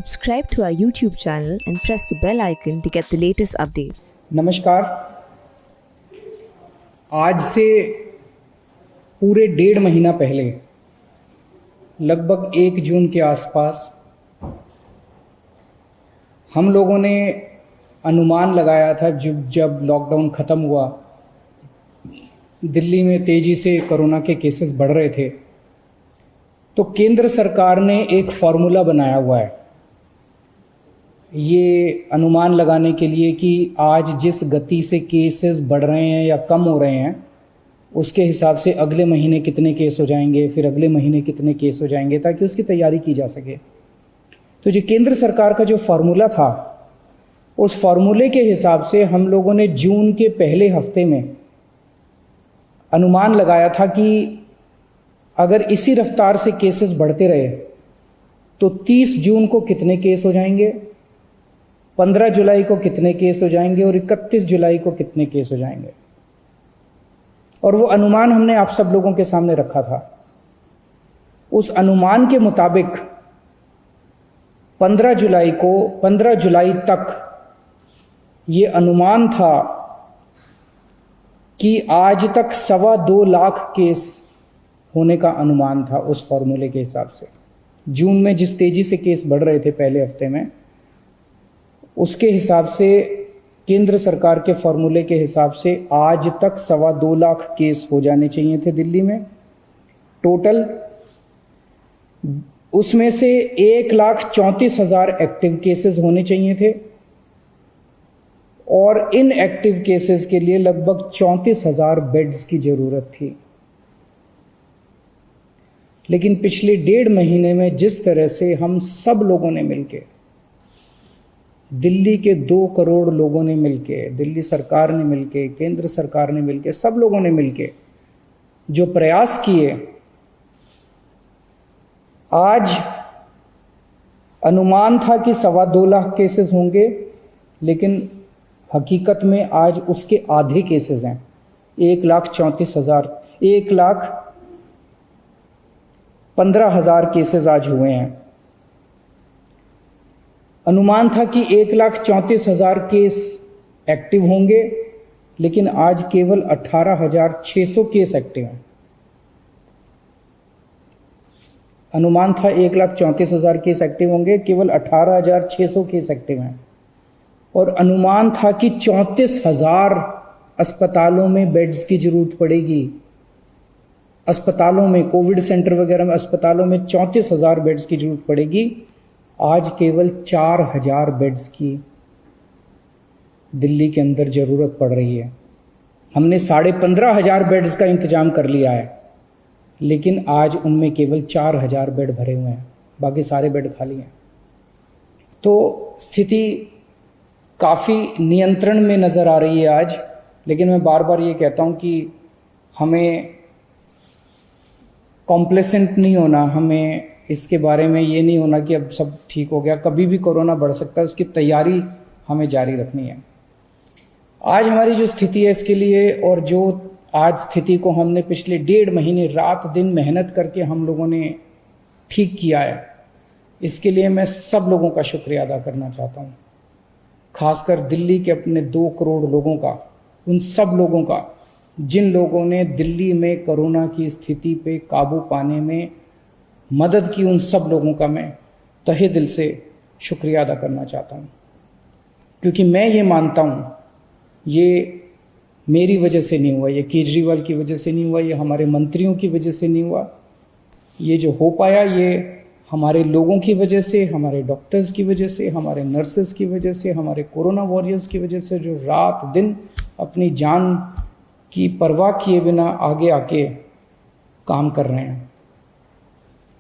Subscribe to our YouTube channel and press the bell icon to get the latest updates. नमस्कार। आज से पूरे 1.5 महीना पहले लगभग 1 जून के आसपास हम लोगों ने अनुमान लगाया था जब लॉकडाउन ख़त्म हुआ, दिल्ली में तेज़ी से कोरोना के केसेस बढ़ रहे थे, तो केंद्र सरकार ने एक फॉर्मूला बनाया हुआ है ये अनुमान लगाने के लिए कि आज जिस गति से केसेस बढ़ रहे हैं या कम हो रहे हैं उसके हिसाब से अगले महीने कितने केस हो जाएंगे, फिर अगले महीने कितने केस हो जाएंगे, ताकि उसकी तैयारी की जा सके। तो जो केंद्र सरकार का जो फार्मूला था, उस फार्मूले के हिसाब से हम लोगों ने जून के पहले हफ्ते में अनुमान लगाया था कि अगर इसी रफ्तार से केसेस बढ़ते रहे तो 30 जून को कितने केस हो जाएंगे, 15 जुलाई को कितने केस हो जाएंगे और 31 जुलाई को कितने केस हो जाएंगे। और वो अनुमान हमने आप सब लोगों के सामने रखा था। उस अनुमान के मुताबिक 15 जुलाई तक ये अनुमान था कि आज तक 2.25 लाख केस होने का अनुमान था। उस फॉर्मूले के हिसाब से जून में जिस तेजी से केस बढ़ रहे थे पहले हफ्ते में, उसके हिसाब से केंद्र सरकार के फॉर्मूले के हिसाब से आज तक 2.25 लाख केस हो जाने चाहिए थे दिल्ली में टोटल। उसमें से 1,34,000 एक्टिव केसेस होने चाहिए थे और इन एक्टिव केसेस के लिए लगभग 34,000 बेड्स की जरूरत थी। लेकिन पिछले 1.5 महीने में जिस तरह से हम सब लोगों ने मिलकर, दिल्ली के 2 करोड़ लोगों ने मिलके, दिल्ली सरकार ने मिलके, केंद्र सरकार ने मिलके, सब लोगों ने मिलके जो प्रयास किए, आज अनुमान था कि 2.25 लाख केसेस होंगे, लेकिन हकीकत में आज उसके आधे केसेस हैं। 1,15,000 केसेस आज हुए हैं। अनुमान था कि 1,34,000 केस एक्टिव होंगे, लेकिन आज केवल 18,600 केस एक्टिव हैं। अनुमान था 1,34,000 केस एक्टिव होंगे, केवल 18,600 केस एक्टिव हैं। और अनुमान था कि 34,000 अस्पतालों में बेड्स की जरूरत पड़ेगी। अस्पतालों में, कोविड सेंटर वगैरह में, अस्पतालों में 34,000 बेड्स की जरूरत पड़ेगी। आज केवल 4,000 बेड्स की दिल्ली के अंदर ज़रूरत पड़ रही है। हमने 15,500 बेड्स का इंतज़ाम कर लिया है, लेकिन आज उनमें केवल 4,000 बेड भरे हुए हैं, बाकी सारे बेड खाली हैं। तो स्थिति काफ़ी नियंत्रण में नज़र आ रही है आज। लेकिन मैं बार बार ये कहता हूँ कि हमें कॉम्प्लेसेंट नहीं होना, हमें इसके बारे में ये नहीं होना कि अब सब ठीक हो गया। कभी भी कोरोना बढ़ सकता है, उसकी तैयारी हमें जारी रखनी है। आज हमारी जो स्थिति है इसके लिए, और जो आज स्थिति को हमने पिछले 1.5 महीने रात दिन मेहनत करके हम लोगों ने ठीक किया है, इसके लिए मैं सब लोगों का शुक्रिया अदा करना चाहता हूँ। खासकर दिल्ली के अपने 2 करोड़ लोगों का, उन सब लोगों का जिन लोगों ने दिल्ली में कोरोना की स्थिति पे काबू पाने में मदद की, उन सब लोगों का मैं तहे दिल से शुक्रिया अदा करना चाहता हूँ। क्योंकि मैं ये मानता हूँ, ये मेरी वजह से नहीं हुआ, ये केजरीवाल की वजह से नहीं हुआ, ये हमारे मंत्रियों की वजह से नहीं हुआ। ये जो हो पाया, ये हमारे लोगों की वजह से, हमारे डॉक्टर्स की वजह से, हमारे नर्सेस की वजह से, हमारे कोरोना वॉरियर्स की वजह से, जो रात दिन अपनी जान की परवाह किए बिना आगे आके काम कर रहे हैं।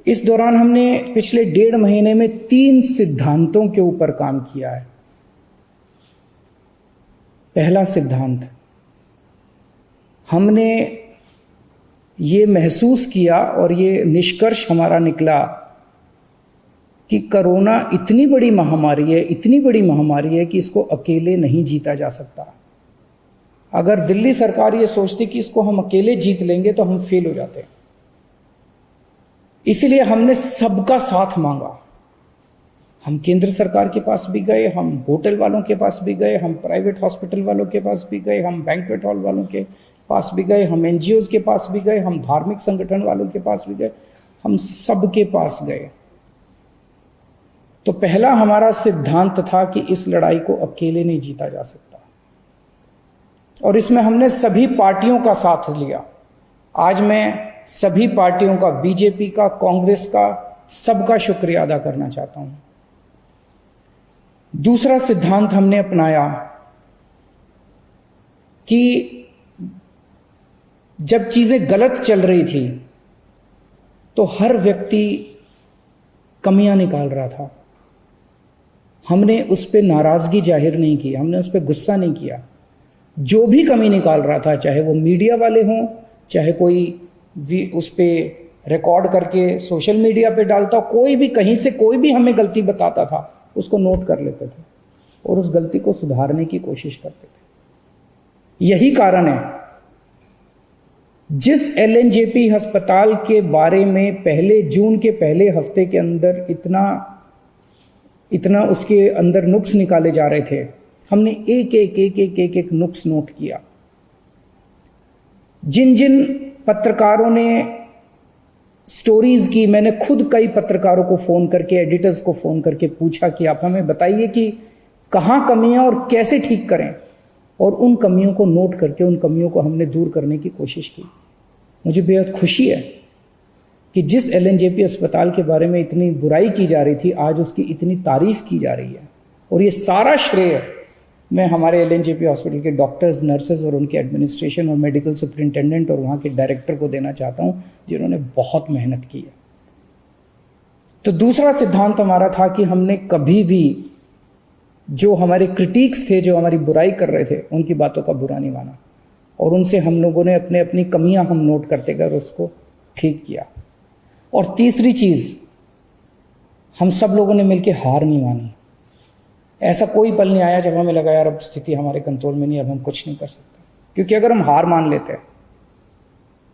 इस दौरान हमने पिछले 1.5 महीने में 3 सिद्धांतों के ऊपर काम किया है। पहला सिद्धांत, हमने ये महसूस किया और ये निष्कर्ष हमारा निकला कि कोरोना इतनी बड़ी महामारी है, इतनी बड़ी महामारी है कि इसको अकेले नहीं जीता जा सकता। अगर दिल्ली सरकार ये सोचती कि इसको हम अकेले जीत लेंगे तो हम फेल हो जाते हैं। इसलिए हमने सबका साथ मांगा। हम केंद्र सरकार के पास भी गए, हम होटल वालों के पास भी गए, हम प्राइवेट हॉस्पिटल वालों के पास भी गए, हम बैंक्वेट हॉल वालों के पास भी गए, हम एनजीओज के पास भी गए, हम धार्मिक संगठन वालों के पास भी गए, हम सबके पास गए। तो पहला हमारा सिद्धांत था कि इस लड़ाई को अकेले नहीं जीता जा सकता, और इसमें हमने सभी पार्टियों का साथ लिया। आज मैं सभी पार्टियों का, बीजेपी का, कांग्रेस का, सबका शुक्रिया अदा करना चाहता हूं। दूसरा सिद्धांत हमने अपनाया कि जब चीजें गलत चल रही थी तो हर व्यक्ति कमियां निकाल रहा था। हमने उस पर नाराजगी जाहिर नहीं की, हमने उस पर गुस्सा नहीं किया। जो भी कमी निकाल रहा था, चाहे वो मीडिया वाले हों, चाहे कोई भी उस पर रिकॉर्ड करके सोशल मीडिया पे डालता, कोई भी कहीं से कोई भी हमें गलती बताता था, उसको नोट कर लेते थे और उस गलती को सुधारने की कोशिश करते थे। यही कारण है जिस एलएनजेपी अस्पताल के बारे में पहले जून के पहले हफ्ते के अंदर इतना उसके अंदर नुक्स निकाले जा रहे थे, हमने एक नुक्स नोट किया। जिन जिन पत्रकारों ने स्टोरीज की, मैंने खुद कई पत्रकारों को फोन करके, एडिटर्स को फोन करके पूछा कि आप हमें बताइए कि कहाँ कमियां और कैसे ठीक करें, और उन कमियों को नोट करके उन कमियों को हमने दूर करने की कोशिश की। मुझे बेहद खुशी है कि जिस एलएनजेपी अस्पताल के बारे में इतनी बुराई की जा रही थी, आज उसकी इतनी तारीफ की जा रही है। और ये सारा श्रेय मैं हमारे एलएनजेपी हॉस्पिटल के डॉक्टर्स, नर्सेज और उनके एडमिनिस्ट्रेशन और मेडिकल सुपरिंटेंडेंट और वहाँ के डायरेक्टर को देना चाहता हूँ, जिन्होंने बहुत मेहनत की है। तो दूसरा सिद्धांत हमारा था कि हमने कभी भी जो हमारे क्रिटिक्स थे, जो हमारी बुराई कर रहे थे, उनकी बातों का बुरा नहीं माना, और उनसे हम लोगों ने अपनी कमियां हम नोट करते गए और उसको ठीक किया। और तीसरी चीज, हम सब लोगों ने मिलकर हार नहीं मानी। ऐसा कोई पल नहीं आया जब हमें लगा यार अब स्थिति हमारे कंट्रोल में नहीं, अब हम कुछ नहीं कर सकते। क्योंकि अगर हम हार मान लेते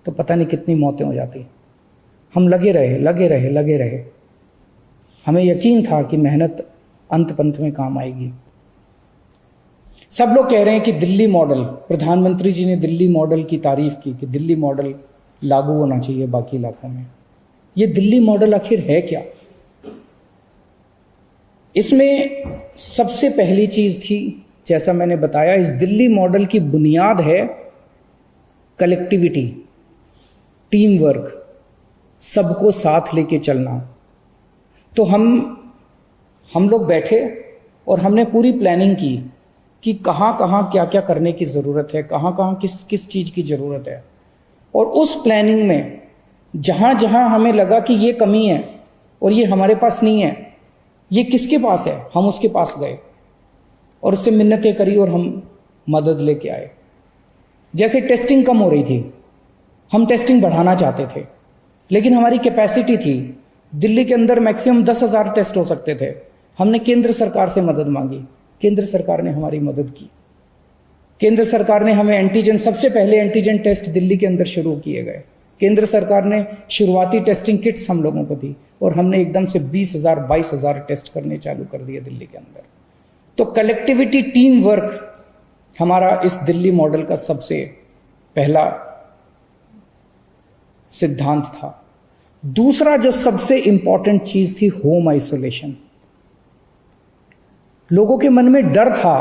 तो पता नहीं कितनी मौतें हो जाती। हम लगे रहे। हमें यकीन था कि मेहनत अंत पंत में काम आएगी। सब लोग कह रहे हैं कि दिल्ली मॉडल, प्रधानमंत्री जी ने दिल्ली मॉडल की तारीफ की कि दिल्ली मॉडल लागू होना चाहिए बाकी इलाकों में। ये दिल्ली मॉडल आखिर है क्या? इसमें सबसे पहली चीज थी, जैसा मैंने बताया, इस दिल्ली मॉडल की बुनियाद है कलेक्टिविटी, टीम वर्क, सबको साथ लेके चलना। तो हम लोग बैठे और हमने पूरी प्लानिंग की कि कहाँ कहाँ क्या क्या करने की ज़रूरत है, कहाँ कहाँ किस किस चीज़ की ज़रूरत है। और उस प्लानिंग में जहाँ जहाँ हमें लगा कि ये कमी है और ये हमारे पास नहीं है, ये किसके पास है, हम उसके पास गए और उससे मिन्नतें करी और हम मदद लेके आए। जैसे टेस्टिंग कम हो रही थी, हम टेस्टिंग बढ़ाना चाहते थे, लेकिन हमारी कैपेसिटी थी, दिल्ली के अंदर मैक्सिमम 10,000 टेस्ट हो सकते थे। हमने केंद्र सरकार से मदद मांगी, केंद्र सरकार ने हमारी मदद की। केंद्र सरकार ने हमें एंटीजन, सबसे पहले एंटीजन टेस्ट दिल्ली के अंदर शुरू किए गए। केंद्र सरकार ने शुरुआती टेस्टिंग किट्स हम लोगों को दी और हमने एकदम से 20,000 22,000 टेस्ट करने चालू कर दिए दिल्ली के अंदर। तो कलेक्टिविटी, टीम वर्क हमारा इस दिल्ली मॉडल का सबसे पहला सिद्धांत था। दूसरा जो सबसे इंपॉर्टेंट चीज थी, होम आइसोलेशन। लोगों के मन में डर था,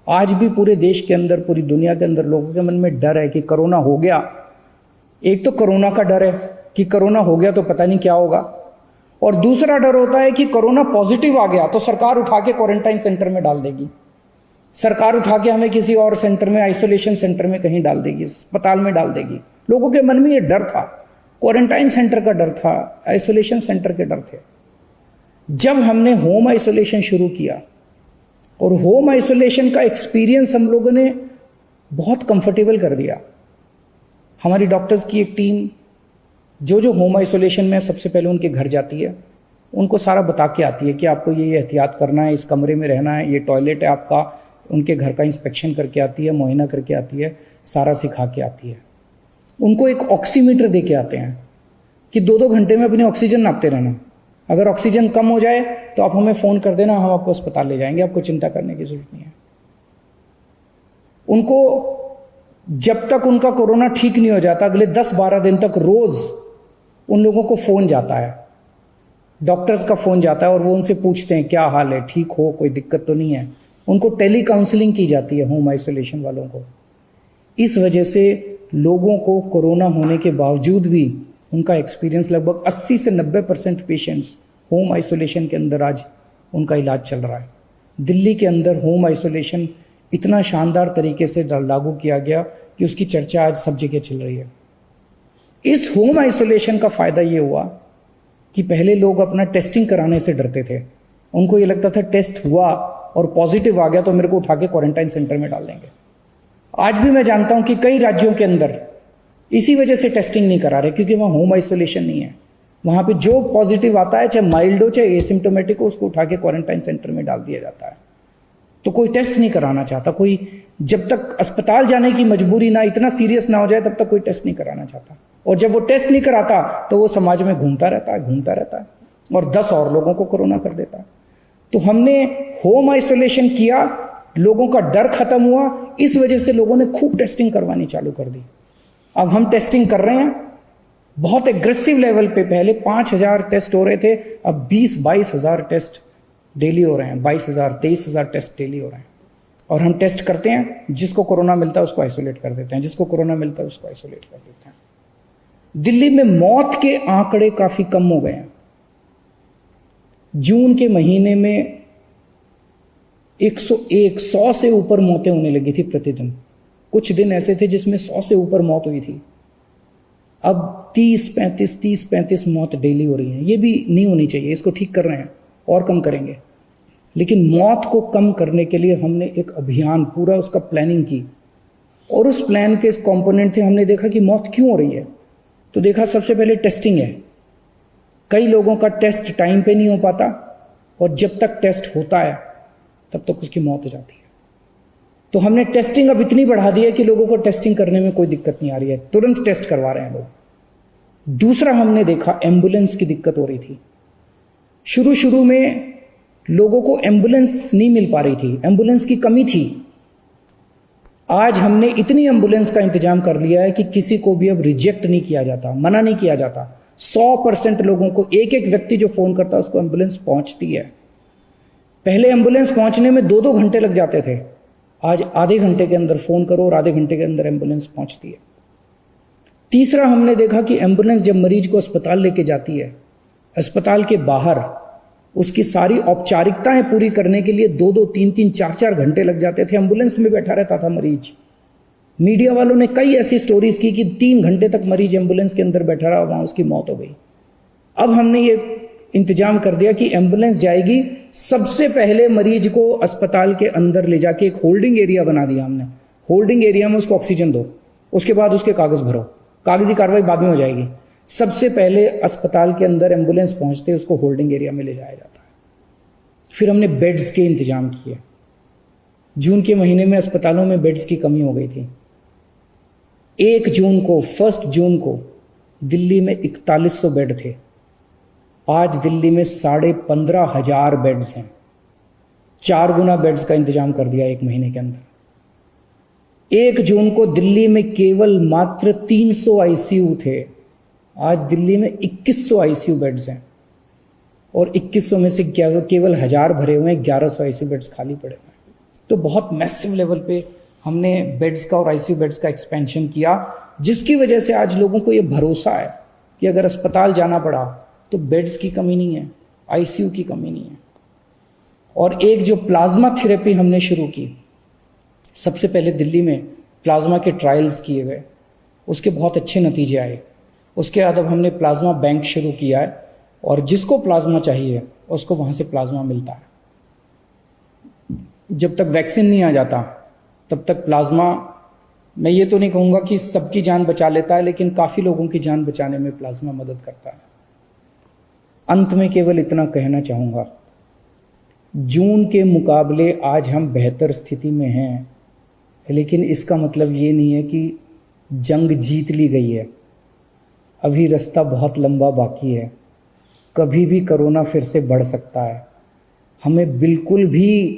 आज भी पूरे देश के अंदर, पूरी दुनिया के अंदर लोगों के मन में डर है कि कोरोना हो गया। एक तो कोरोना का डर है कि कोरोना हो गया तो पता नहीं क्या होगा, और दूसरा डर होता है कि कोरोना पॉजिटिव आ गया तो सरकार उठा के क्वारंटाइन सेंटर में डाल देगी, सरकार उठा के हमें किसी और सेंटर में, आइसोलेशन सेंटर में कहीं डाल देगी, अस्पताल में डाल देगी। लोगों के मन में ये डर था, क्वारंटाइन सेंटर का डर था, आइसोलेशन सेंटर के डर थे। जब हमने होम आइसोलेशन शुरू किया और होम आइसोलेशन का एक्सपीरियंस हम लोगों ने बहुत कंफर्टेबल कर दिया। हमारी डॉक्टर्स की एक टीम जो होम आइसोलेशन में सबसे पहले उनके घर जाती है, उनको सारा बता के आती है कि आपको ये एहतियात करना है, इस कमरे में रहना है, ये टॉयलेट है आपका, उनके घर का इंस्पेक्शन करके आती है, मुआयना करके आती है, सारा सिखा के आती है। उनको एक ऑक्सीमीटर दे के आते हैं कि 2-2 घंटे में अपनी ऑक्सीजन नापते रहना। अगर ऑक्सीजन कम हो जाए तो आप हमें फ़ोन कर देना, हम आपको अस्पताल ले जाएंगे, आपको चिंता करने की ज़रूरत नहीं है। उनको जब तक उनका कोरोना ठीक नहीं हो जाता, अगले 10-12 दिन तक रोज़ उन लोगों को फ़ोन जाता है, डॉक्टर्स का फ़ोन जाता है और वो उनसे पूछते हैं क्या हाल है, ठीक हो, कोई दिक्कत तो नहीं है। उनको टेली काउंसलिंग की जाती है होम आइसोलेशन वालों को। इस वजह से लोगों को कोरोना होने के बावजूद भी उनका एक्सपीरियंस, लगभग 80 से 90% पेशेंट्स होम आइसोलेशन के अंदर आज उनका इलाज चल रहा है। दिल्ली के अंदर होम आइसोलेशन इतना शानदार तरीके से लागू किया गया कि उसकी चर्चा आज सब जगह चल रही है। इस होम आइसोलेशन का फ़ायदा ये हुआ कि पहले लोग अपना टेस्टिंग कराने से डरते थे। उनको ये लगता था टेस्ट हुआ और पॉजिटिव आ गया तो मेरे को उठा के क्वारंटाइन सेंटर में डाल देंगे। आज भी मैं जानता हूं कि कई राज्यों के अंदर इसी वजह से टेस्टिंग नहीं करा रहे, क्योंकि वहाँ होम आइसोलेशन नहीं है। वहाँ पे जो पॉजिटिव आता है, चाहे माइल्ड हो चाहे एसिम्टोमेटिक हो, उसको उठा के क्वारंटाइन सेंटर में डाल दिया जाता है। तो कोई टेस्ट नहीं कराना चाहता, कोई जब तक अस्पताल जाने की मजबूरी ना, इतना सीरियस ना हो जाए, तब तक कोई टेस्ट नहीं कराना चाहता। और जब वो टेस्ट नहीं कराता तो वो समाज में घूमता रहता है और 10 और लोगों को कोरोना कर देता है। तो हमने होम आइसोलेशन किया, लोगों का डर खत्म हुआ, इस वजह से लोगों ने खूब टेस्टिंग करवानी चालू कर दी। अब हम टेस्टिंग कर रहे हैं बहुत एग्रेसिव लेवल पे। पहले 5,000 टेस्ट हो रहे थे, अब 20-22 हज़ार टेस्ट डेली हो रहे हैं। 22,000 23,000 टेस्ट डेली हो रहे हैं। और हम टेस्ट करते हैं, जिसको कोरोना मिलता है उसको आइसोलेट कर देते हैं, जिसको कोरोना मिलता है उसको आइसोलेट कर देते हैं। दिल्ली में मौत के आंकड़े काफी कम हो गए हैं। जून के महीने में 100 से ऊपर मौतें होने लगी थी प्रतिदिन। कुछ दिन ऐसे थे जिसमें 100 से ऊपर मौत हुई थी। अब 30-35 मौत डेली हो रही हैं। ये भी नहीं होनी चाहिए, इसको ठीक कर रहे हैं और कम करेंगे। लेकिन मौत को कम करने के लिए हमने एक अभियान पूरा उसका प्लानिंग की, और उस प्लान के कंपोनेंट थे। हमने देखा कि मौत क्यों हो रही है, तो देखा सबसे पहले टेस्टिंग है। कई लोगों का टेस्ट टाइम पे नहीं हो पाता, और जब तक टेस्ट होता है तब तक उसकी मौत हो जाती है। तो हमने टेस्टिंग अब इतनी बढ़ा दी है कि लोगों को टेस्टिंग करने में कोई दिक्कत नहीं आ रही है, तुरंत टेस्ट करवा रहे हैं लोग। दूसरा हमने देखा एम्बुलेंस की दिक्कत हो रही थी। शुरू में लोगों को एम्बुलेंस नहीं मिल पा रही थी, एम्बुलेंस की कमी थी। आज हमने इतनी एम्बुलेंस का इंतजाम कर लिया है कि किसी को भी अब रिजेक्ट नहीं किया जाता, मना नहीं किया जाता। 100% लोगों को, एक व्यक्ति जो फोन करता है उसको एम्बुलेंस पहुंचती है। पहले एम्बुलेंस पहुंचने में 2-2 घंटे लग जाते थे, आज आधे घंटे के अंदर फोन करो और आधे घंटे के अंदर एम्बुलेंस पहुंचती है। तीसरा हमने देखा कि एम्बुलेंस जब मरीज को अस्पताल लेके जाती है, अस्पताल के बाहर उसकी सारी औपचारिकताएं पूरी करने के लिए 2-2, 3-3, 4-4 घंटे लग जाते थे। एम्बुलेंस में बैठा रहता था मरीज। मीडिया वालों ने कई ऐसी स्टोरीज की कि 3 घंटे तक मरीज एम्बुलेंस के अंदर बैठा रहा, वहां उसकी मौत हो गई। अब हमने ये इंतजाम कर दिया कि एम्बुलेंस जाएगी, सबसे पहले मरीज को अस्पताल के अंदर ले जाके एक होल्डिंग एरिया बना दिया हमने। होल्डिंग एरिया में उसको ऑक्सीजन दो, उसके बाद उसके कागज भरो, कागजी कार्रवाई बाद में हो जाएगी। सबसे पहले अस्पताल के अंदर एम्बुलेंस पहुंचते उसको होल्डिंग एरिया में ले जाया जाता है। फिर हमने बेड्स के इंतजाम किए। जून के महीने में अस्पतालों में बेड्स की कमी हो गई थी। 1 जून को दिल्ली में 4100 बेड थे, आज दिल्ली में 15,500 बेड्स हैं। 4 गुना बेड्स का इंतजाम कर दिया 1 महीने के अंदर। 1 जून को दिल्ली में केवल मात्र 300 आईसीयू थे, आज दिल्ली में 2100 आईसीयू बेड्स हैं, और 2100 में से केवल 1000 भरे हुए हैं, 1100 आईसीयू बेड्स खाली पड़े हुए हैं। तो बहुत मैसिव लेवल पे हमने बेड्स का और आईसीयू बेड्स का एक्सपेंशन किया, जिसकी वजह से आज लोगों को ये भरोसा है कि अगर अस्पताल जाना पड़ा तो बेड्स की कमी नहीं है, आईसीयू की कमी नहीं है। और एक जो प्लाज्मा थेरेपी हमने शुरू की, सबसे पहले दिल्ली में प्लाज्मा के ट्रायल्स किए गए, उसके बहुत अच्छे नतीजे आए। उसके बाद अब हमने प्लाज्मा बैंक शुरू किया है, और जिसको प्लाज्मा चाहिए उसको वहाँ से प्लाज्मा मिलता है। जब तक वैक्सीन नहीं आ जाता तब तक प्लाज्मा, मैं ये तो नहीं कहूँगा कि सबकी जान बचा लेता है, लेकिन काफ़ी लोगों की जान बचाने में प्लाज्मा मदद करता है। अंत में केवल इतना कहना चाहूँगा, जून के मुकाबले आज हम बेहतर स्थिति में हैं, लेकिन इसका मतलब ये नहीं है कि जंग जीत ली गई है। अभी रास्ता बहुत लंबा बाकी है। कभी भी कोरोना फिर से बढ़ सकता है। हमें बिल्कुल भी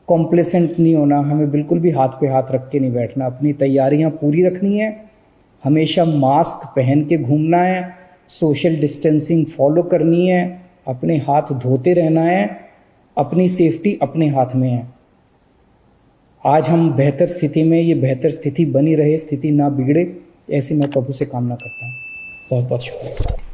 कॉम्प्लेसेंट नहीं होना, हमें बिल्कुल भी हाथ पे हाथ रख के नहीं बैठना, अपनी तैयारियां पूरी रखनी है, हमेशा मास्क पहन के घूमना है, सोशल डिस्टेंसिंग फॉलो करनी है, अपने हाथ धोते रहना है, अपनी सेफ्टी अपने हाथ में है। आज हम बेहतर स्थिति में, ये बेहतर स्थिति बनी रहे, स्थिति ना बिगड़े, ऐसी मैं प्रभु से कामना करता हूँ। बहुत बहुत शुक्रिया।